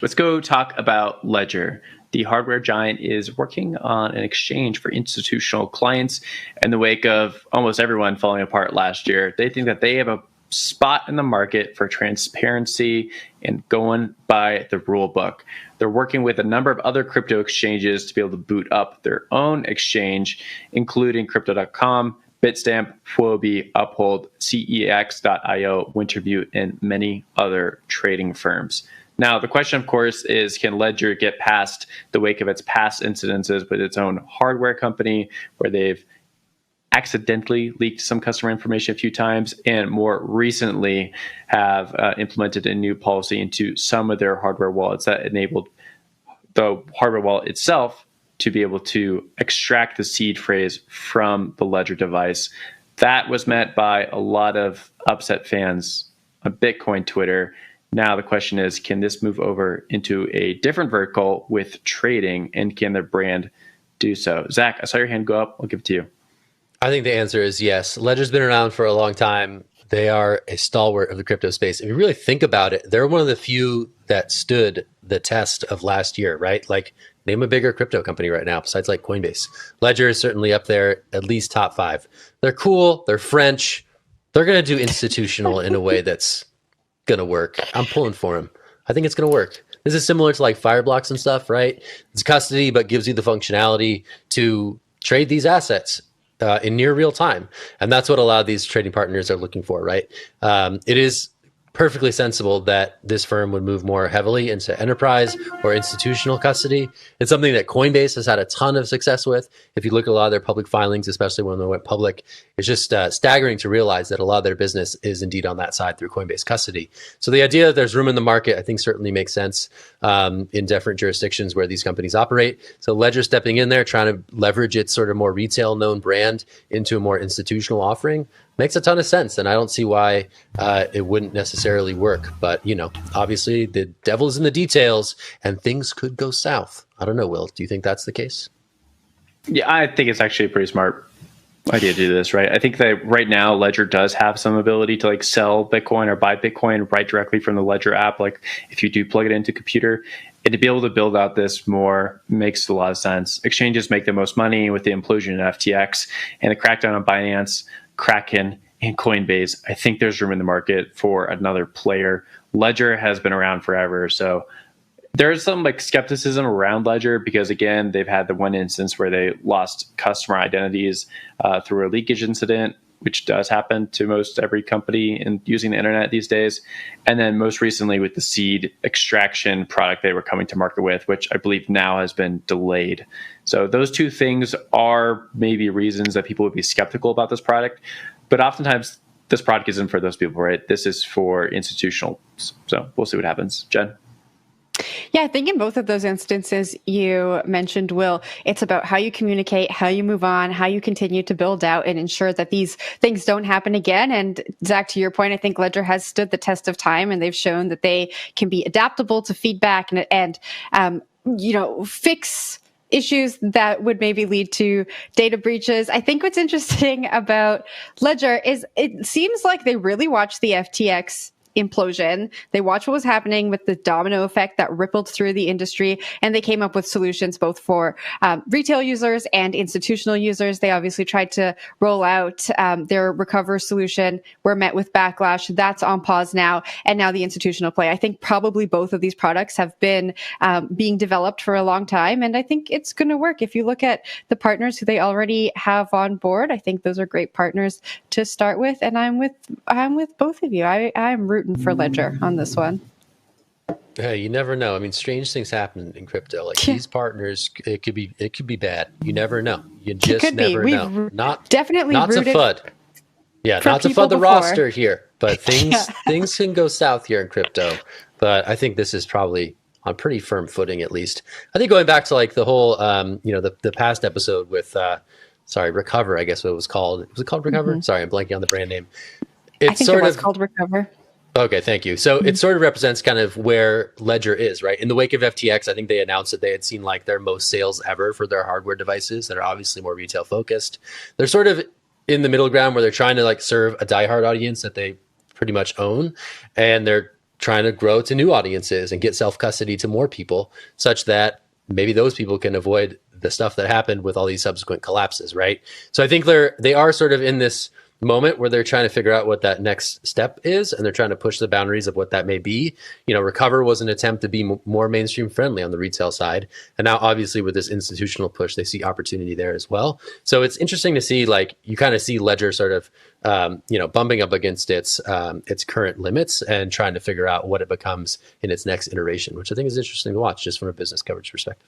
Let's go talk about Ledger. The hardware giant is working on an exchange for institutional clients in the wake of almost everyone falling apart last year. They think that they have a spot in the market for transparency and going by the rule book. They're working with a number of other crypto exchanges to be able to boot up their own exchange, including Crypto.com, Bitstamp, Huobi, Uphold, CEX.io, Winterview, and many other trading firms. Now, the question, of course, is can Ledger get past the wake of its past incidences with its own hardware company where they've accidentally leaked some customer information a few times and more recently have implemented a new policy into some of their hardware wallets that enabled the hardware wallet itself to be able to extract the seed phrase from the Ledger device. That was met by a lot of upset fans on Bitcoin Twitter. Now the question is, can this move over into a different vertical with trading, and can their brand do so? Zach, I saw your hand go up. I'll give it to you. I think the answer is yes. Ledger's been around for a long time. They are a stalwart of the crypto space. If you really think about it, they're one of the few that stood the test of last year, right? Like, name a bigger crypto company right now besides like Coinbase. Ledger is certainly up there, at least top 5. They're cool. They're French. They're going to do institutional in a way that's going to work. I'm pulling for them. I think it's going to work. This is similar to like Fireblocks and stuff, right? It's custody, but gives you the functionality to trade these assets in near real time. And that's what a lot of these trading partners are looking for, right? It is perfectly sensible that this firm would move more heavily into enterprise or institutional custody. It's something that Coinbase has had a ton of success with. If you look at a lot of their public filings, especially when they went public, it's just staggering to realize that a lot of their business is indeed on that side through Coinbase custody. So the idea that there's room in the market, I think certainly makes sense in different jurisdictions where these companies operate. So Ledger stepping in there, trying to leverage its sort of more retail known brand into a more institutional offering makes a ton of sense. And I don't see why it wouldn't necessarily work. But, you know, obviously the devil's in the details and things could go south. I don't know, Will. Do you think that's the case? Yeah, I think it's actually a pretty smart idea to do this, right? I think that right now Ledger does have some ability to like sell Bitcoin or buy Bitcoin right directly from the Ledger app. Like if you do plug it into a computer, and to be able to build out this more makes a lot of sense. Exchanges make the most money with the implosion in FTX and the crackdown on Binance, Kraken, and Coinbase. I think there's room in the market for another player. Ledger has been around forever, so there's some like skepticism around Ledger because again, they've had the one instance where they lost customer identities through a leakage incident, which does happen to most every company in using the internet these days. And then most recently with the seed extraction product they were coming to market with, which I believe now has been delayed. So those two things are maybe reasons that people would be skeptical about this product. But oftentimes this product isn't for those people, right? This is for institutional. So we'll see what happens. Jen? Yeah, I think in both of those instances you mentioned, Will, it's about how you communicate, how you move on, how you continue to build out and ensure that these things don't happen again. And Zach, to your point, I think Ledger has stood the test of time and they've shown that they can be adaptable to feedback and fix issues that would maybe lead to data breaches. I think what's interesting about Ledger is it seems like they really watched the FTX implosion. They watched what was happening with the domino effect that rippled through the industry, and they came up with solutions both for retail users and institutional users. They obviously tried to roll out their Recover solution, were met with backlash. That's on pause now, and now the institutional play. I think probably both of these products have been being developed for a long time, and I think it's going to work. If you look at the partners who they already have on board, I think those are great partners to start with, and I'm with both of you. I'm rooting for Ledger on this one. Hey, you never know. I mean, strange things happen in crypto. Like these partners, it could be bad. You never know. You just never know. Not to FUD. Yeah, not to FUD the roster here, but things can go south here in crypto. But I think this is probably on pretty firm footing, at least. I think going back to like the whole, the past episode with, Recover, I guess what it was called. Was it called Recover? Mm-hmm. Sorry, I'm blanking on the brand name. I think it was called Recover. Okay, thank you. So it sort of represents kind of where Ledger is, right? In the wake of FTX, I think they announced that they had seen like their most sales ever for their hardware devices that are obviously more retail focused. They're sort of in the middle ground where they're trying to like serve a diehard audience that they pretty much own. And they're trying to grow to new audiences and get self-custody to more people, such that maybe those people can avoid the stuff that happened with all these subsequent collapses, right? So I think they are sort of in this moment where they're trying to figure out what that next step is, and they're trying to push the boundaries of what that may be. Recover was an attempt to be more mainstream friendly on the retail side, and now obviously with this institutional push, they see opportunity there as well. So it's interesting to see, like, you kind of see Ledger sort of bumping up against its current limits and trying to figure out what it becomes in its next iteration, which I think is interesting to watch just from a business coverage perspective.